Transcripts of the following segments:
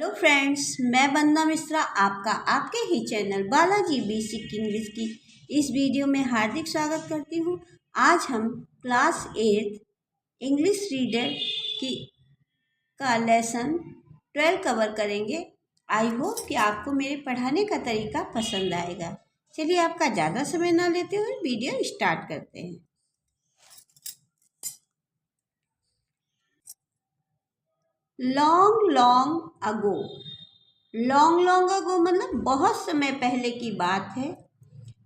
Hello friends, मैं वंदना मिश्रा आपका आपके ही चैनल बालाजी बेसिक इंग्लिश की इस वीडियो में हार्दिक स्वागत करती हूँ। आज हम क्लास 8 इंग्लिश रीडर की का लेसन 12 कवर करेंगे। आई होप कि आपको मेरे पढ़ाने का तरीका पसंद आएगा। चलिए आपका ज़्यादा समय ना लेते हुए वीडियो स्टार्ट करते हैं। Long long ago, long long ago मतलब बहुत समय पहले की बात है।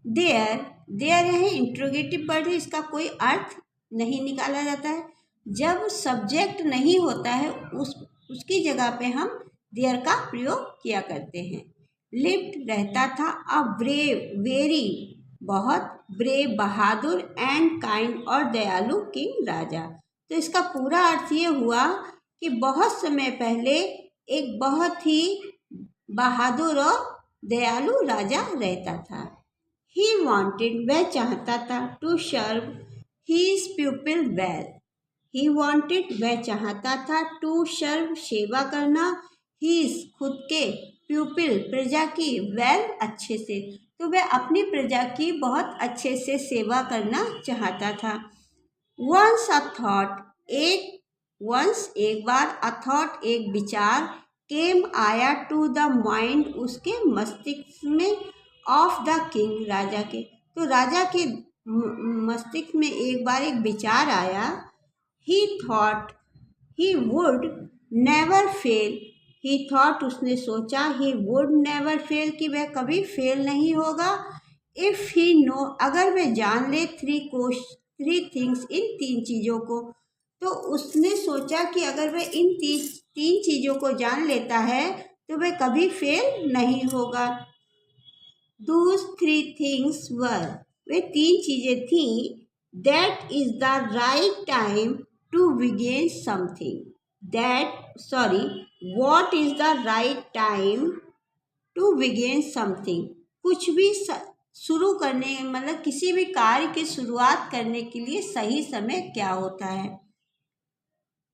देयर देयर है इंट्रोगेटिव वर्ड है, इसका कोई अर्थ नहीं निकाला जाता है। जब सब्जेक्ट नहीं होता है उसकी जगह पे हम देयर का प्रयोग किया करते हैं। लिव्ड रहता था, अ ब्रेव वेरी बहुत, ब्रेव बहादुर, एंड काइंड और दयालु किंग राजा। तो इसका पूरा अर्थ ये हुआ कि बहुत समय पहले एक बहुत ही बहादुर और दयालु राजा रहता था। ही वॉन्टेड वह चाहता था, to serve his people well. He wanted वह चाहता था, टू सर्व सेवा करना, हीज खुद के, पीपल प्रजा की, वेल अच्छे से। तो वह अपनी प्रजा की बहुत अच्छे से सेवा करना चाहता था। वंस अ थॉट एक बार, अ थॉट एक विचार, केम आया, टू द माइंड उसके मस्तिष्क में, ऑफ द किंग राजा के। तो राजा के मस्तिष्क में एक बार एक विचार आया। ही thought he would never fail. He thought उसने सोचा, ही वुड नेवर फेल कि वह कभी फेल नहीं होगा। इफ ही नो अगर वह जान ले, थ्री थिंग्स इन तीन चीज़ों को। तो उसने सोचा कि अगर वह इन तीन चीज़ों को जान लेता है तो वह कभी फेल नहीं होगा। Those three things were, वे तीन चीज़ें थीं। That is the right time to begin something. What is the right time to begin something? कुछ भी शुरू करने मतलब किसी भी कार्य की शुरुआत करने के लिए सही समय क्या होता है।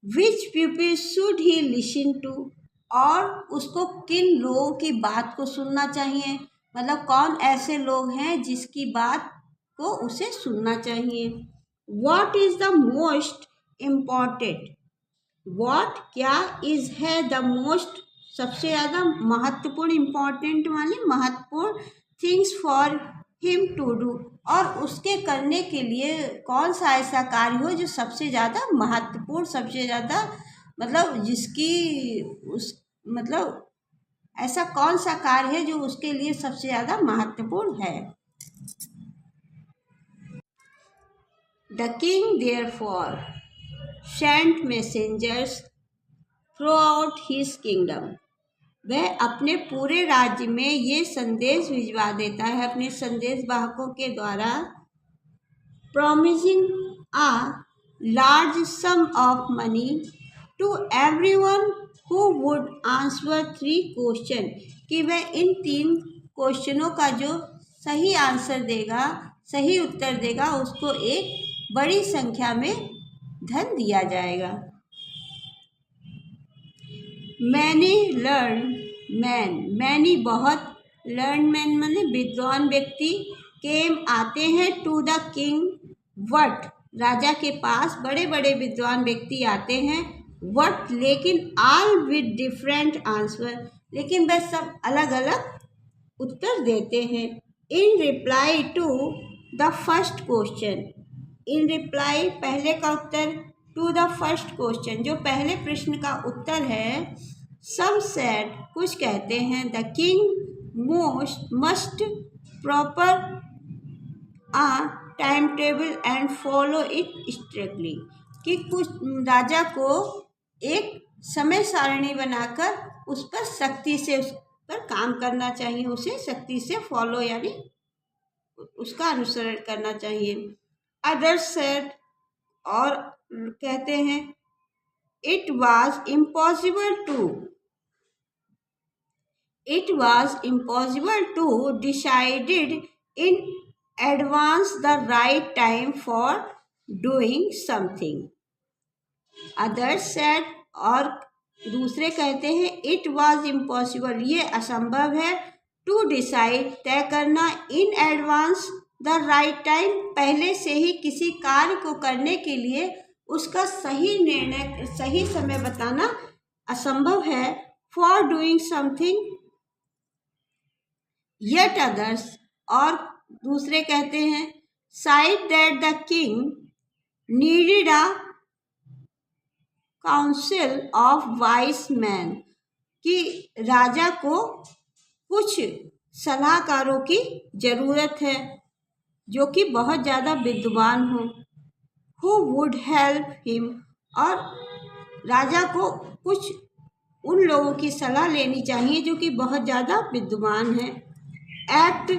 Which people should he listen to? और उसको किन लोगों की बात को सुनना चाहिए, मतलब कौन ऐसे लोग हैं जिसकी बात को उसे सुनना चाहिए। What is the most important? What क्या is है the most सबसे ज़्यादा महत्वपूर्ण, इम्पोर्टेंट वाली महत्वपूर्ण, things for him to do और उसके करने के लिए कौन सा ऐसा कार्य हो जो सबसे ज़्यादा महत्वपूर्ण, सबसे ज़्यादा मतलब जिसकी उस मतलब ऐसा कौन सा कार्य है जो उसके लिए सबसे ज़्यादा महत्वपूर्ण है। The king therefore sent messengers throughout his kingdom. वह अपने पूरे राज्य में ये संदेश भिजवा देता है अपने संदेश वाहकों के द्वारा। Promising a large sum of money to everyone who would answer 3 question, कि वह इन 3 क्वेश्चनों का जो सही आंसर देगा, सही उत्तर देगा, उसको एक बड़ी संख्या में धन दिया जाएगा। मैनी लर्न मैनी बहुत, लर्न मैन माने विद्वान व्यक्ति, केम आते हैं, टू द किंग वट राजा के पास बड़े बड़े विद्वान व्यक्ति आते हैं। वट लेकिन, ऑल विद डिफरेंट आंसर लेकिन वह सब अलग अलग उत्तर देते हैं। In reply to the first question, in reply पहले का उत्तर, टू द फर्स्ट क्वेश्चन जो पहले प्रश्न का उत्तर है। सम सेड कुछ कहते हैं, the king must proper a timetable and follow it strictly, कि कुछ राजा को एक समय सारणी बनाकर उस पर सख्ती से उस पर काम करना चाहिए, उसे सख्ती से फॉलो यानी उसका अनुसरण करना चाहिए। अदर्स सेड और कहते हैं, it was impossible to decided in advance the right time for doing something. Others said और दूसरे कहते हैं इट वॉज इम्पॉसिबल, ये असंभव है, टू डिसाइड, तय करना, इन एडवांस द राइट टाइम, पहले से ही किसी कार्य को करने के लिए उसका सही निर्णय, सही समय बताना असंभव है, for doing something yet others, और दूसरे कहते हैं side that the king needed a council of vice man, कि राजा को कुछ सलाहकारों की जरूरत है जो कि बहुत ज़्यादा विद्वान हो, हु वुड हेल्प हिम, और राजा को कुछ उन लोगों की सलाह लेनी चाहिए जो कि बहुत ज़्यादा विद्वान है, act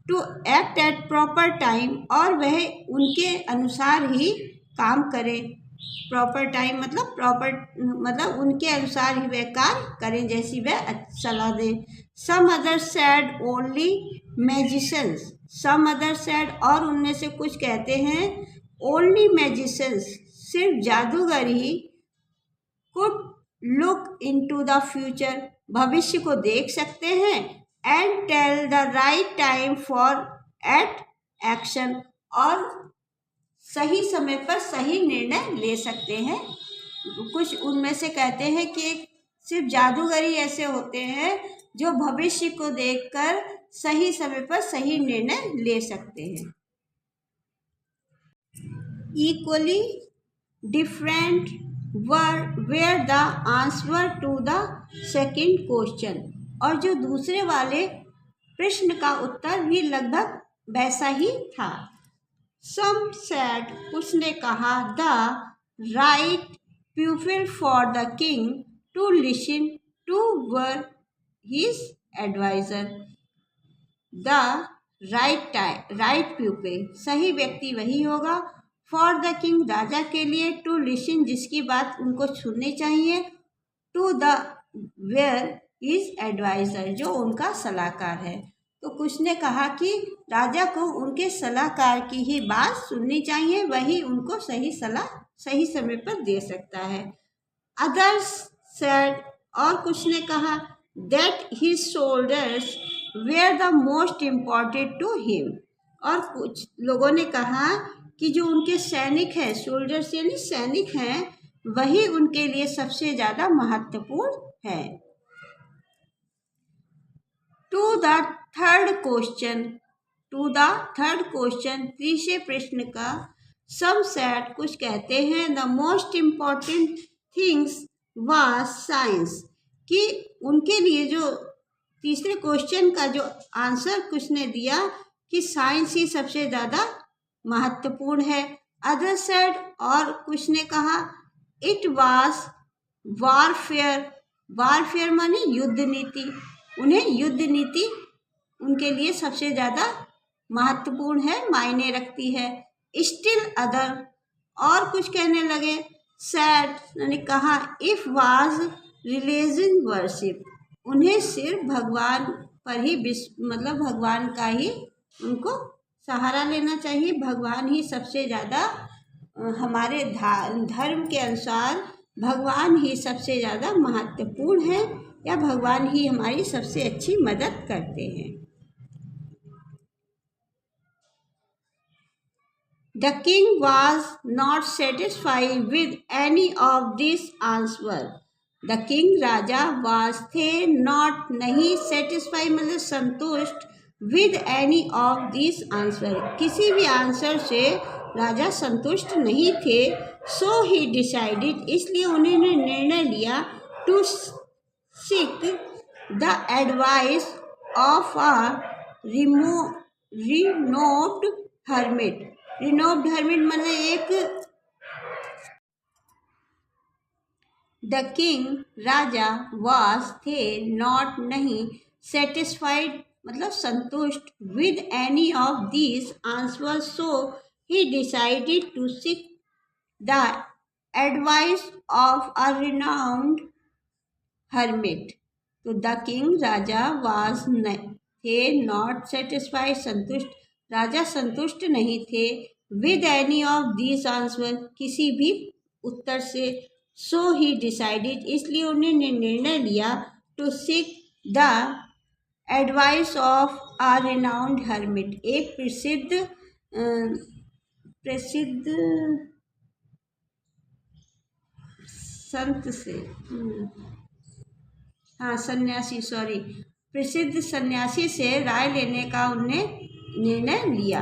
to act at proper time, और वह उनके अनुसार ही काम करे, प्रॉपर टाइम मतलब उनके अनुसार ही वह कार्य करें जैसी वह सलाह दें। Some other said only magicians, some other said, और उनमें से कुछ कहते हैं ओनली मैजिशियंस, सिर्फ जादूगर ही, could look into the future, भविष्य को देख सकते हैं, and tell the right time for at action, और सही समय पर सही निर्णय ले सकते हैं। कुछ उनमें से कहते हैं कि सिर्फ जादूगर ही ऐसे होते हैं जो भविष्य को देखकर सही समय पर सही निर्णय ले सकते हैं। Equally different where the answer to the second question, और जो दूसरे वाले प्रश्न का उत्तर भी लगभग वैसा ही था। सम सैड, कुछ ने कहा, the right pupil for the king to listen to were his adviser, the right pupil, सही व्यक्ति वही होगा, फॉर द किंग, राजा के लिए, टू लिसन, जिसकी बात उनको सुननी चाहिए, to the were his adviser, जो उनका सलाहकार है। तो कुछ ने कहा कि राजा को उनके सलाहकार की ही बात सुननी चाहिए, वही उनको सही सलाह सही समय पर दे सकता है। अदर्स सेड, और कुछ ने कहा, that his soldiers were the most important to him, और कुछ लोगों ने कहा कि जो उनके सैनिक हैं, सोल्जर्स यानी सैनिक हैं, वही उनके लिए सबसे ज़्यादा महत्वपूर्ण है। टू द थर्ड क्वेश्चन, तीसरे प्रश्न का, सम सैड, कुछ कहते हैं, the most important things was science, कि उनके लिए जो तीसरे क्वेश्चन का जो आंसर कुछ ने दिया कि साइंस ही सबसे ज़्यादा महत्वपूर्ण है। अदर सैड, और कुछ ने कहा, इट वाज वारफेयर माने युद्ध नीति, उन्हें युद्ध नीति उनके लिए सबसे ज़्यादा महत्वपूर्ण है, मायने रखती है। स्टिल अदर, और कुछ कहने लगे, सैड ने कहा, इफ वाज रिलीजन वर्शिप, उन्हें सिर्फ भगवान पर ही भगवान का ही उनको सहारा लेना चाहिए, भगवान ही सबसे ज़्यादा हमारे धर्म के अनुसार भगवान ही सबसे ज़्यादा महत्वपूर्ण है, या भगवान ही हमारी सबसे अच्छी मदद करते हैं। The king was not satisfied with any of this answer, the king, Raja, was थे, नॉट नहीं, सेटिस्फाई मतलब संतुष्ट, with any of this answer, किसी भी आंसर से राजा संतुष्ट नहीं थे। सो ही डिसाइडेड, इसलिए उन्होंने निर्णय लिया, to seek the advice of a renowned hermit, मतलब एक, द किंग, राजा, वाज थे, नॉट नहीं, सेटिस्फाइड मतलब संतुष्ट, with any of these answer, so he decided to seek the advice of a renowned hermit. तो द किंग, राजा, was थे, नॉट सेटिस्फाइड, संतुष्ट, राजा संतुष्ट नहीं थे, with any of these answer, किसी भी उत्तर से, सो ही डिसाइडेड, इसलिए उन्होंने निर्णय लिया, to seek the advice of a renowned hermit, एक प्रसिद्ध संत से, हाँ सन्यासी, सॉरी, प्रसिद्ध सन्यासी से राय लेने का उनने निर्णय लिया।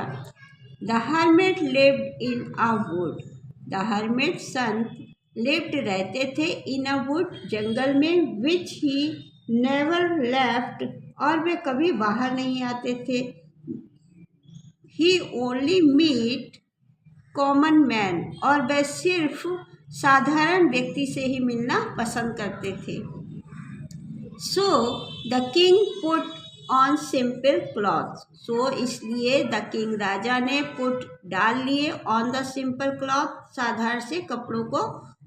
The hermit lived in a would, the hermit Sant lived रहते थे, इन अ वुड जंगल में, विच ही नेवर लेफ्ट, और वे कभी बाहर नहीं आते थे। ही ओनली मीट कॉमन मैन, और वे सिर्फ साधारण व्यक्ति से ही मिलना पसंद करते थे। So the king put on simple cloth, so इसलिए द किंग राजा ने पुट डाल लिए, ऑन द सिंपल क्लॉथ साधारण से कपड़ों को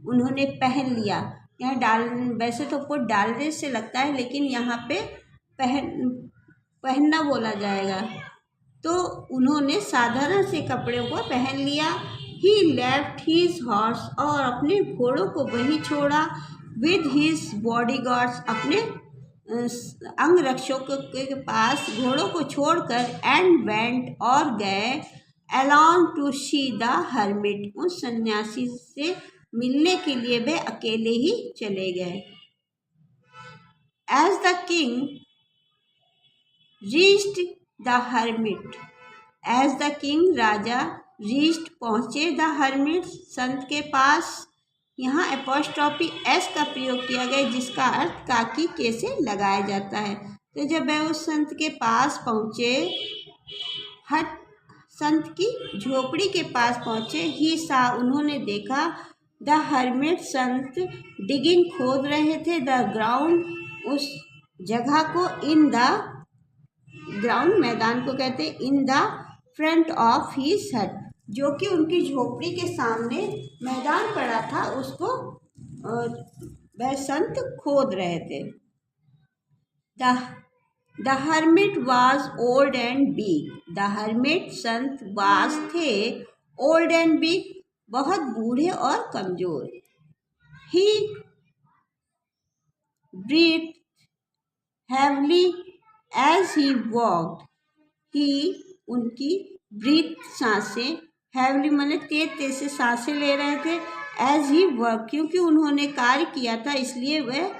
उन्होंने पहन लिया। यहाँ डाल, वैसे तो पुट डालने से लगता है, लेकिन यहाँ पे पहनना बोला जाएगा, तो उन्होंने साधारण से कपड़ों को पहन लिया। ही लेफ्ट हिज हॉर्स, और अपने घोड़ों को वहीं छोड़ा, विद हिज बॉडीगार्ड्स, अपने अंगरक्षकों के पास घोड़ों को छोड़कर, एंड वेंट, और गए, alone to see the hermit, उस सन्यासी से मिलने के लिए वे अकेले ही चले गए। As the king reached the hermit, as the king राजा, रीच्ड पहुँचे, द हर्मिट संत के पास, यहाँ एपोस्ट्रॉफी एस का प्रयोग किया गया, जिसका अर्थ काकी के से लगाया जाता है। तो जब वह उस संत के पास पहुँचे, हट संत की झोपड़ी के पास पहुँचे, ही सा, उन्होंने देखा, द हर्मिट संत डिगिंग खोद रहे थे, द ग्राउंड, उस जगह को, इन द ग्राउंड मैदान को कहते हैं, in the front of his हट, जो कि उनकी झोपड़ी के सामने मैदान पड़ा था, उसको वह संत खोद रहे थे। The hermit was old and weak, the hermit संत वाज थे, ओल्ड एंड वीक, बहुत बूढ़े और कमजोर। He breathe heavily as he walked, he, उनकी, ब्रीथ सांसें, हैवली माने तेज तेज से सांसें ले रहे थे, एज ही वर्क, क्योंकि उन्होंने कार्य किया था, इसलिए वह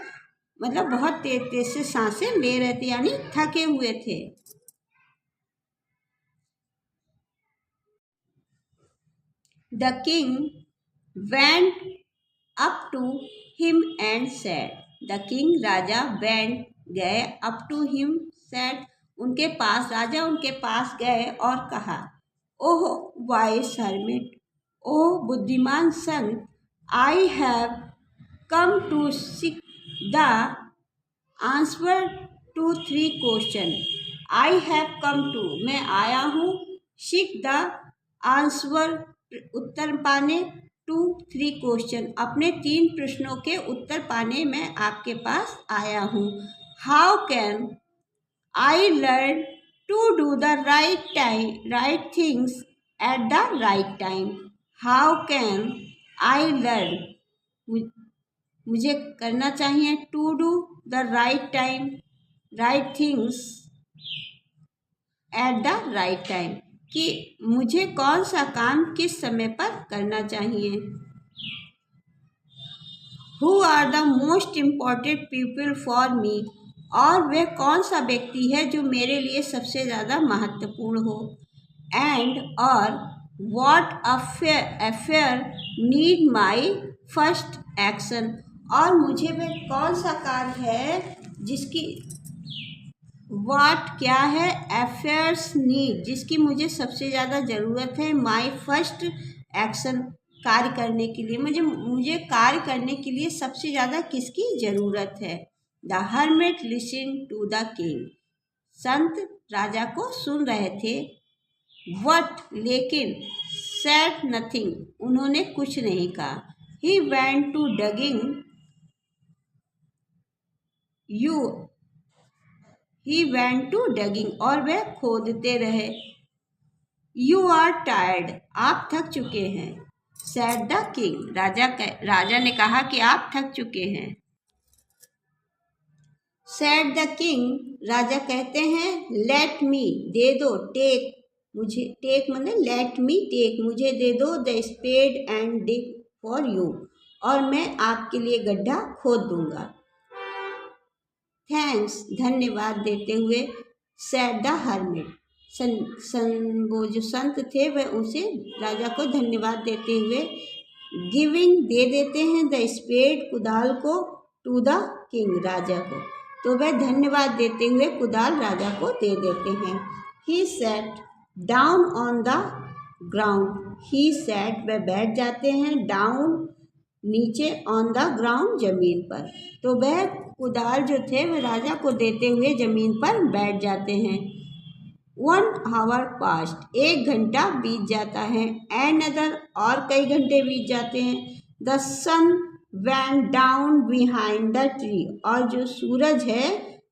मतलब बहुत तेज तेज से सांसें ले रहे थे, यानी थके हुए थे। The king went up to him and said, the king राजा, वेंट गए, अप टू हिम सेड, उनके पास, राजा उनके पास गए और कहा, ओह वाइस हर्मिट, ओह बुद्धिमान संत, I have come to seek the answer to 3 question, I have come to, मैं आया हूँ, सीक द आंसर, उत्तर पाने, टू 3 क्वेश्चन, अपने 3 प्रश्नों के उत्तर पाने मैं आपके पास आया हूँ। How can I learn to do the right things at the right time, how can I learn, मुझे करना चाहिए, to do the right time, right things at the right time, कि मुझे कौन सा काम किस समय पर करना चाहिए। Who are the most important people for me, और वह कौन सा व्यक्ति है जो मेरे लिए सबसे ज़्यादा महत्वपूर्ण हो। एंड, और what affair need my first action, और मुझे वह कौन सा कार्य है जिसकी, व्हाट क्या है, अफेयर्स नीड, जिसकी मुझे सबसे ज़्यादा ज़रूरत है, माई फर्स्ट एक्शन, कार्य करने के लिए, मुझे कार्य करने के लिए सबसे ज़्यादा किसकी ज़रूरत है। The hermit listen to the king, संत राजा को सुन रहे थे। वट, लेकिन, सेड नथिंग, उन्होंने कुछ नहीं कहा। He went to digging, he went to digging, और वह खोदते रहे। यू आर टायर्ड, आप थक चुके हैं। Said the king. राजा ने कहा कि आप थक चुके हैं। सेड द किंग, राजा कहते हैं, लेट मी, दे दो, टेक, मुझे, टेक मतलब लेट मी टेक, मुझे दे दो the spade and dig for you, और मैं आपके लिए गड्ढा खोद दूंगा। थैंक्स, धन्यवाद देते हुए, सेड द हर्मिट, वो जो संत थे वह उसे राजा को धन्यवाद देते हुए गिविंग दे देते हैं द स्पेड, कुदाल को, टू द किंग, राजा को। तो वह धन्यवाद देते हुए कुदाल राजा को दे देते हैं। He sat down on the ground, he sat, वह बैठ जाते हैं, डाउन, नीचे, ऑन द ग्राउंड, जमीन पर। तो वह कुदाल जो थे वह राजा को देते हुए जमीन पर बैठ जाते हैं। 1 hour पास्ट, 1 घंटा बीत जाता है। एनदर, और कई घंटे बीत जाते हैं। The sun went down behind the tree, और जो सूरज है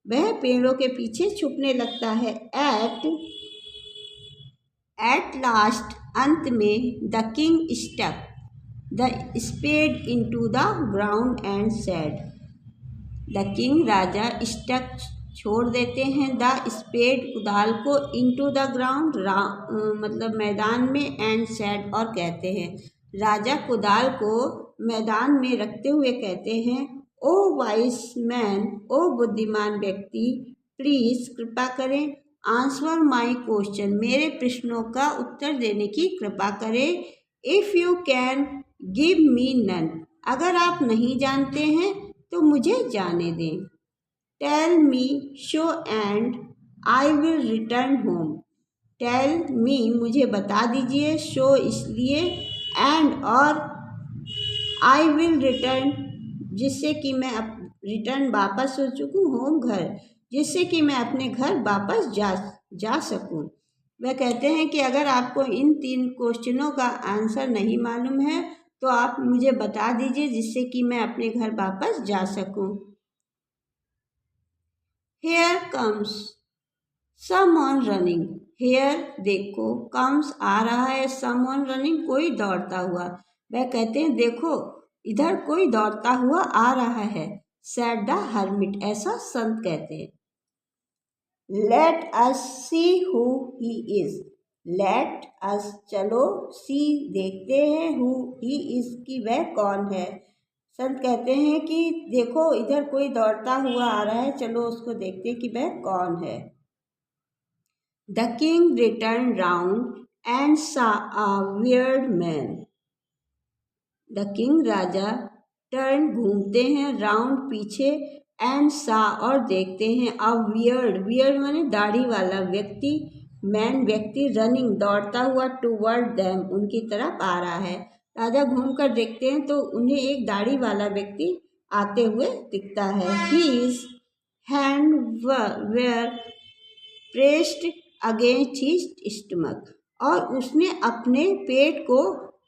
वह पेड़ों के पीछे छुपने लगता है। एट लास्ट, अंत में, the king stuck the spade into the ground and said, the king, राजा, स्टक, छोड़ देते हैं, द स्पेड, कुदाल को, इनटू द ग्राउंड, मतलब मैदान में, एंड सेड, और कहते हैं, राजा कुदाल को मैदान में रखते हुए कहते हैं, ओ वाइस मैन, ओ बुद्धिमान व्यक्ति, प्लीज, कृपा करें, आंसर माई क्वेश्चन, मेरे प्रश्नों का उत्तर देने की कृपा करें। If you can give me none, अगर आप नहीं जानते हैं तो मुझे जाने दें। Tell me so and I will return home, tell me, मुझे बता दीजिए, शो, इसलिए, एंड, और, आई विल रिटर्न, जिससे कि मैं रिटर्न, वापस हो चुकूँ, होम, घर, जिससे कि मैं अपने घर वापस जा सकूँ। वह कहते हैं कि अगर आपको इन 3 क्वेश्चनों का आंसर नहीं मालूम है तो आप मुझे बता दीजिए, जिससे कि मैं अपने घर वापस जा सकूँ। Here comes someone running, here, देखो, comes, आ रहा है, someone running, कोई दौड़ता हुआ। वह कहते हैं, देखो, इधर कोई दौड़ता हुआ आ रहा है। said the hermit, ऐसा संत कहते हैं। Let us see who he is, let us, चलो, see, देखते हैं, who he is, कि वह कौन है। संत कहते हैं कि देखो, इधर कोई दौड़ता हुआ आ रहा है, चलो उसको देखते हैं कि वह कौन है। The king return round and saw a weird man, the king, राजा, टर्न, घूमते हैं, राउंड, पीछे, एंड सा, और देखते हैं, अ वियर्ड माने दाढ़ी वाला व्यक्ति, मैन, व्यक्ति, रनिंग, दौड़ता हुआ, टूवर्ड देम, उनकी तरफ आ रहा है। राजा घूमकर देखते हैं तो उन्हें एक दाढ़ी वाला व्यक्ति आते हुए दिखता है। His hand were pressed against his stomach, और उसने अपने पेट को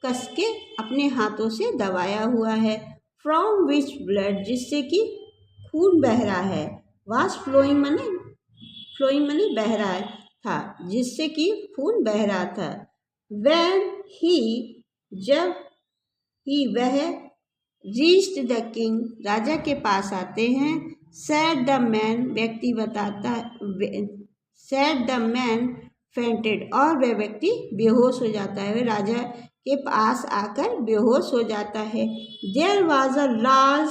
कस के अपने हाथों से दबाया हुआ है। From which blood, जिससे कि खून बह रहा है। Was flowing मने बह रहा था, जिससे कि खून बह रहा था। When he, जब, ही, वह, रीच्ड द किंग, राजा के पास आते हैं, सैड द मैन, व्यक्ति बताता, सैड द मैन फेंटेड, और वह व्यक्ति बेहोश हो जाता है, वह राजा के पास आकर बेहोश हो जाता है। There was a large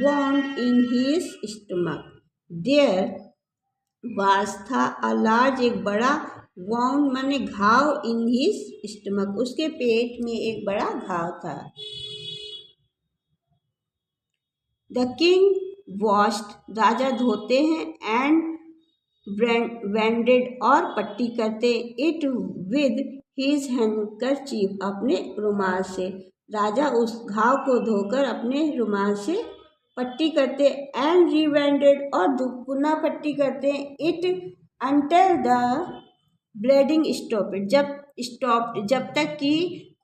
wound in his stomach, there was, था, अ लार्ज, एक बड़ा, वाउंड माने घाव, इन हिज स्टमक, उसके पेट में एक बड़ा घाव था। द किंग वॉश्ड, राजा धोते हैं, एंड वेंडेड, और पट्टी करते, इट विद हिज हैंकरचीफ, अपने रुमाल से। राजा उस घाव को धोकर अपने रुमाल से पट्टी करते, एंड रिवेंडेड, और पुनः पट्टी करते, it until the bleeding stopped, जब तक कि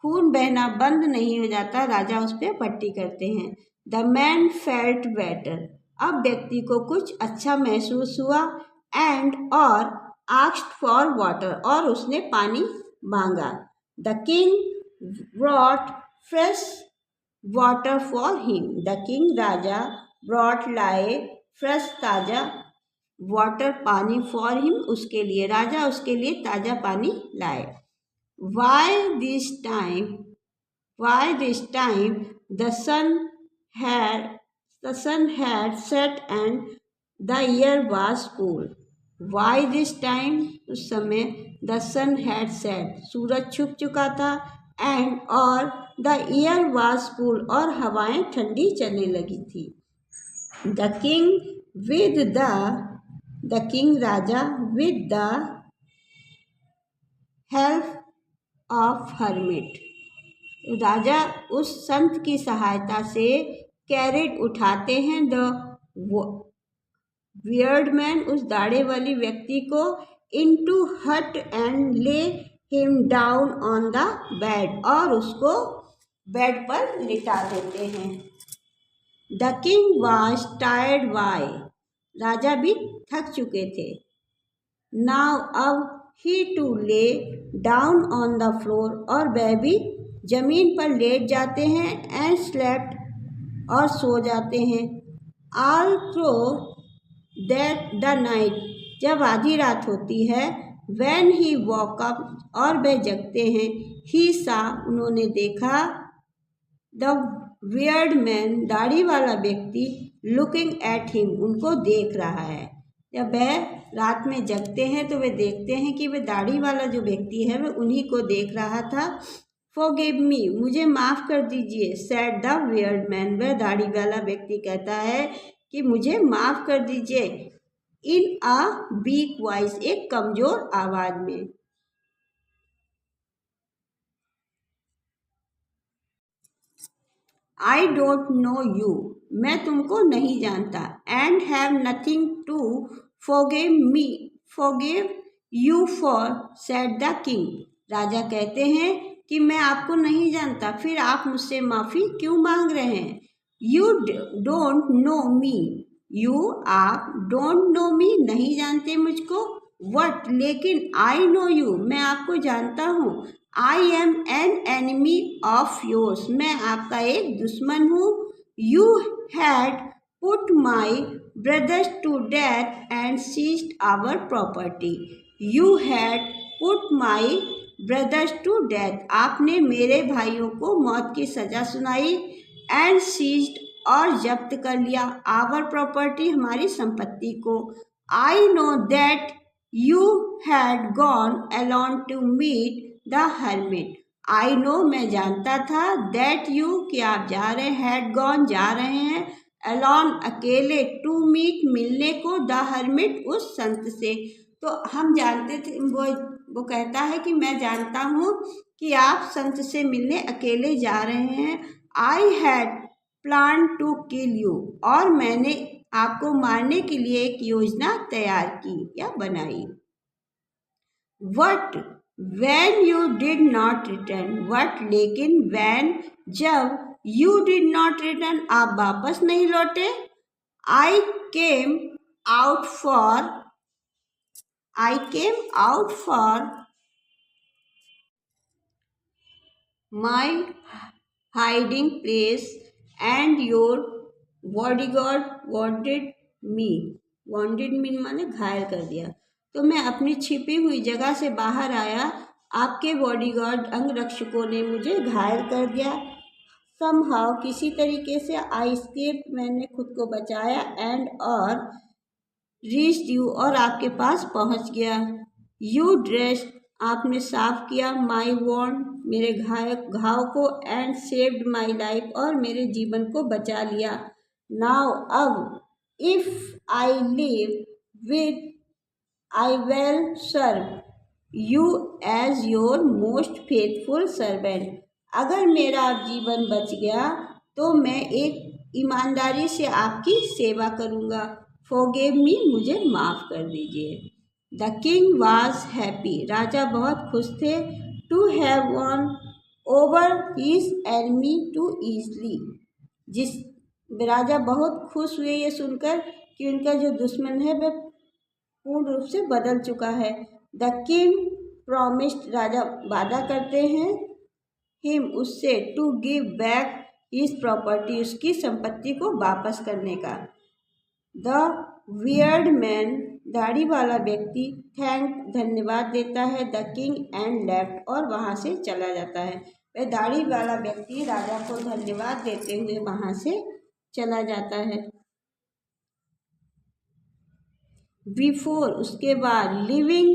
खून बहना बंद नहीं हो जाता, राजा उस पर पट्टी करते हैं। द मैन फेल्ट बेटर, अब व्यक्ति को कुछ अच्छा महसूस हुआ, एंड, और, आस्क्ड फॉर वाटर, और उसने पानी मांगा। The king brought fresh water for him. The king Raja brought लाए fresh ताजा water पानी for him उसके लिए, राजा उसके लिए ताजा पानी लाए. Why this time the sun had set and the air was cool. Why this time उस समय the sun had set सूरज छुप चुका था and और the air was cool और हवाएं ठंडी चलने लगी थी. The king Raja with the help of hermit राजा उस संत की सहायता से कैरेट उठाते हैं द वियर्ड मैन उस दाढ़े वाली व्यक्ति को into hut and lay him down on the bed और उसको बेड पर लिटा देते हैं. द किंग वाज टायर्ड वाई राजा भी थक चुके थे. नाउ अब he too lay down on the floor और वह भी जमीन पर लेट जाते हैं एंड स्लेप्ट और सो जाते हैं. All through that the night जब आधी रात होती है व्हेन ही वॉक अप और वह जगते हैं. ही सा उन्होंने देखा द वियर्ड मैन दाढ़ी वाला व्यक्ति लुकिंग एट हिम उनको देख रहा है. जब वह रात में जगते हैं तो वे देखते हैं कि वह दाढ़ी वाला जो व्यक्ति है वह उन्हीं को देख रहा था. फॉरगिव मी मुझे माफ़ कर दीजिए सेड द वियर्ड मैन वह दाढ़ी वाला व्यक्ति कहता है कि मुझे माफ़ कर दीजिए इन अ वीक वॉइस एक कमज़ोर आवाज़ में. आई डोंट नो यू मैं तुमको नहीं जानता and have nothing to forgive you for said the king राजा कहते हैं कि मैं आपको नहीं जानता फिर आप मुझसे माफ़ी क्यों मांग रहे हैं. You don't know me you आप डोंट नो मी नहीं जानते मुझको. वट लेकिन आई नो यू मैं आपको जानता हूँ. I am an enemy of yours मैं आपका एक दुश्मन हूँ. You had put my brothers to death and seized our property. You had put my brothers to death आपने मेरे भाइयों को मौत की सज़ा सुनाई. एंड सीज्ड और जब्त कर लिया आवर प्रॉपर्टी हमारी संपत्ति को. I know that you had gone alone to meet the hermit. I know मैं जानता था दैट यू कि आप जा रहे हैड गॉन जा रहे हैं अलोन अकेले टू मीट मिलने को द हर्मिट उस संत से. तो हम जानते थे वो कहता है कि मैं जानता हूँ कि आप संत से मिलने अकेले जा रहे हैं. I had plan to kill you और मैंने आपको मारने के लिए एक योजना तैयार की या बनाई. But when you did not return but लेकिन वैन जब यू डिड नॉट रिटर्न आप वापस नहीं लौटे. I came out for my hiding place and your bodyguard wounded me माने घायल कर दिया. तो मैं अपनी छिपी हुई जगह से बाहर आया आपके बॉडीगार्ड अंगरक्षकों ने मुझे घायल कर दिया. समहाउ किसी तरीके से आई एस्केप मैंने खुद को बचाया एंड और रीच्ड यू और आपके पास पहुंच गया. यू ड्रेस्ड आपने साफ किया माई वॉन्ड मेरे घाव को एंड सेव्ड माई लाइफ और मेरे जीवन को बचा लिया. नाउ अब if I live with I will serve you as your most faithful servant. अगर मेरा अब जीवन बच गया तो मैं एक ईमानदारी से आपकी सेवा करूँगा. फॉरगिव मी मुझे माफ़ कर दीजिए. द किंग वॉज हैप्पी राजा बहुत खुश थे. To have won over his enemy to easily जिस राजा बहुत खुश हुए ये सुनकर कि उनका जो दुश्मन है वह पूर्ण रूप से बदल चुका है. द किंग प्रॉमिस्ड राजा वादा करते हैं हिम उससे, to give back his property उसकी संपत्ति को वापस करने का। द वियर्ड मैन दाढ़ी वाला व्यक्ति थैंक धन्यवाद देता है द किंग एंड लेफ्ट और वहाँ से चला जाता है। वह दाढ़ी वाला व्यक्ति राजा को धन्यवाद देते हुए वहाँ से चला जाता है। बिफोर उसके बाद, living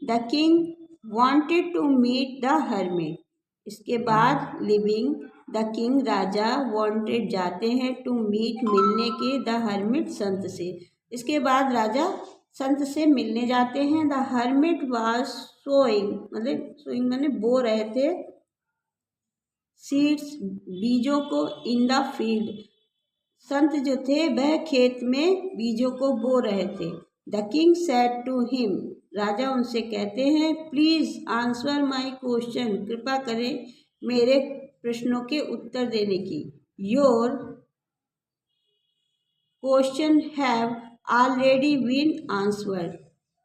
the king wanted to meet the hermit. इसके बाद लिविंग द किंग राजा वांटेड जाते हैं टू मीट मिलने के द हर्मिट संत से। इसके बाद राजा संत से मिलने जाते हैं। द हर्मिट वाज सोइंग माने बो रहे थे सीड्स बीजों को इन द फील्ड। संत जो थे वह खेत में बीजों को बो रहे थे। The king said to him राजा उनसे कहते हैं प्लीज आंसर माई क्वेश्चन कृपा करें मेरे प्रश्नों के उत्तर देने की। Your question have already been answered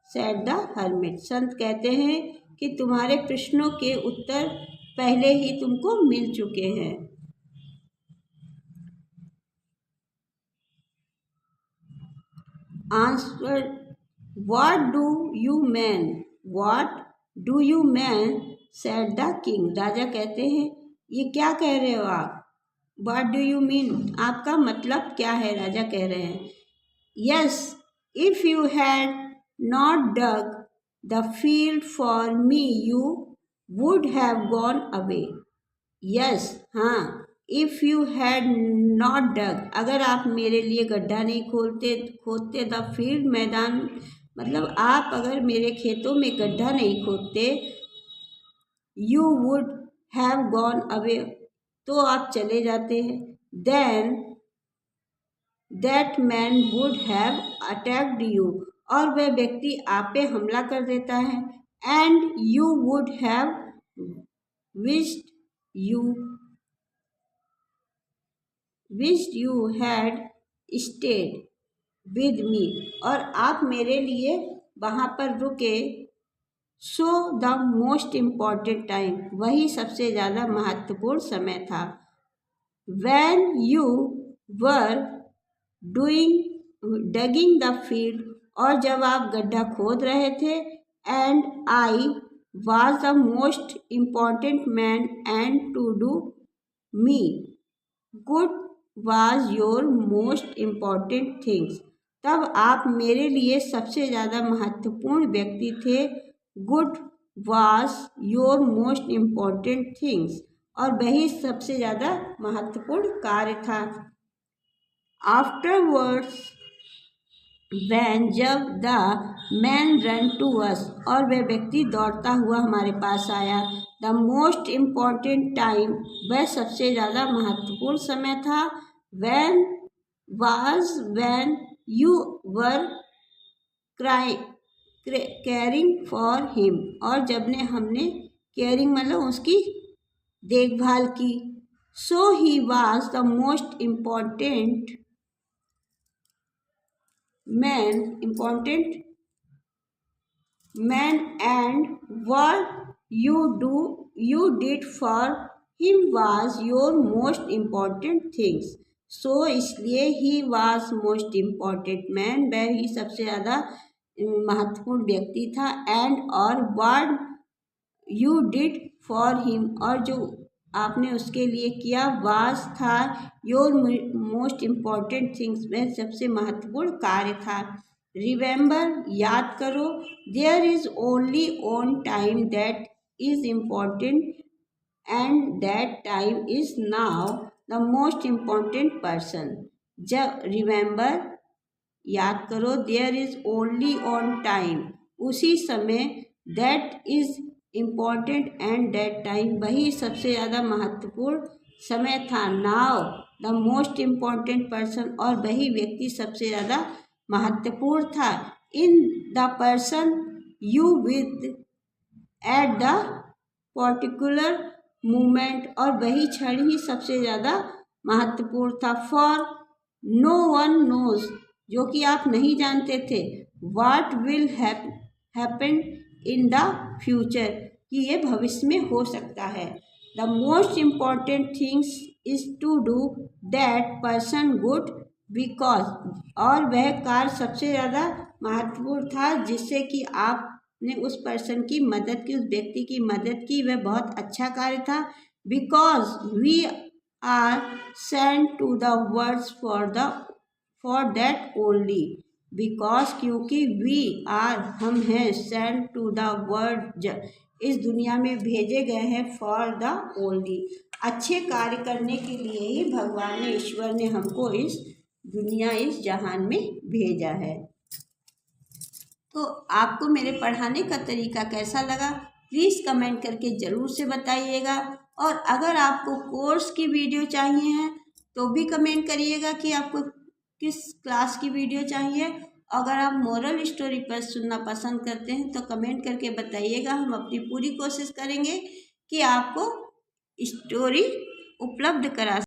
said the hermit. संत कहते हैं कि तुम्हारे प्रश्नों के उत्तर पहले ही तुमको मिल चुके हैं। Answer what do you mean what do you mean said the king. राजा कहते हैं ये क्या कह रहे हो आप। व्हाट डू यू मीन आपका मतलब क्या है। राजा कह रहे हैं yes if you had not dug the field for me you would have gone away. Yes हाँ, if you had not dug अगर आप मेरे लिए गड्ढा नहीं खोदते द फील्ड मैदान मतलब आप अगर मेरे खेतों में गड्ढा नहीं खोदते you would have gone away तो आप चले जाते हैं। Then that man would have attacked you और वह व्यक्ति आप पे हमला कर देता है। And you would have wished you had stayed with me और आप मेरे लिए वहाँ पर रुके। So the most important time वही सबसे ज़्यादा महत्वपूर्ण समय था। When you were digging the field और जब आप गड्ढा खोद रहे थे। And I was the most important man and to do me good was your most important things तब आप मेरे लिए सबसे ज़्यादा महत्वपूर्ण व्यक्ति थे। Good was your most important things और वही सबसे ज़्यादा महत्वपूर्ण कार्य था। आफ्टरवर्ड्स वैन जब the man run to us और वह व्यक्ति दौड़ता हुआ हमारे पास आया। द मोस्ट इम्पॉर्टेंट टाइम वह सबसे ज़्यादा महत्वपूर्ण समय था। When you were caring for him और जब हमने केयरिंग मतलब उसकी देखभाल की। So he was the most important man and what you did for him was your most important things। सो इसलिए ही was most important man वह ही सबसे ज़्यादा महत्वपूर्ण व्यक्ति था। एंड और what you did for him और जो आपने उसके लिए किया वास था योर मोस्ट इम्पॉर्टेंट थिंग्स वह सबसे महत्वपूर्ण कार्य था। रिमेंबर याद करो there is only one time that is important and that time is now the most important person. जब रिमेंबर याद करो there is only one time उसी समय that is important and that time वही सबसे ज़्यादा महत्वपूर्ण समय था। Now the most important person और वही व्यक्ति सबसे ज़्यादा महत्वपूर्ण था। In the person you with at the particular moment और वही क्षण ही सबसे ज़्यादा महत्वपूर्ण था। फॉर नो वन नोज जो कि आप नहीं जानते थे। What will happen in the future कि ये भविष्य में हो सकता है। The most important things is to do that person good because, और वह कार्य सबसे ज़्यादा महत्वपूर्ण था जिससे कि आपने उस पर्सन की मदद की, उस व्यक्ति की मदद की, वह बहुत अच्छा कार्य था। Because we are sent to the world for that only, because क्योंकि वी आर हम हैं, सेंट टू द वर्ल्ड इस दुनिया में भेजे गए हैं, फॉर द ओनली अच्छे कार्य करने के लिए ही भगवान ने, ईश्वर ने हमको इस दुनिया, इस जहान में भेजा है। तो आपको मेरे पढ़ाने का तरीका कैसा लगा प्लीज़ कमेंट करके ज़रूर से बताइएगा। और अगर आपको कोर्स की वीडियो चाहिए है तो भी कमेंट करिएगा कि आपको किस क्लास की वीडियो चाहिए। अगर आप मोरल स्टोरी पर सुनना पसंद करते हैं तो कमेंट करके बताइएगा, हम अपनी पूरी कोशिश करेंगे कि आपको स्टोरी उपलब्ध करा।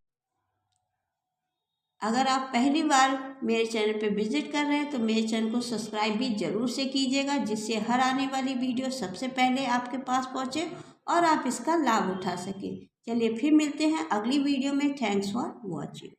अगर आप पहली बार मेरे चैनल पर विजिट कर रहे हैं तो मेरे चैनल को सब्सक्राइब भी ज़रूर से कीजिएगा, जिससे हर आने वाली वीडियो सबसे पहले आपके पास पहुंचे और आप इसका लाभ उठा सकें। चलिए फिर मिलते हैं अगली वीडियो में। Thanks for watching.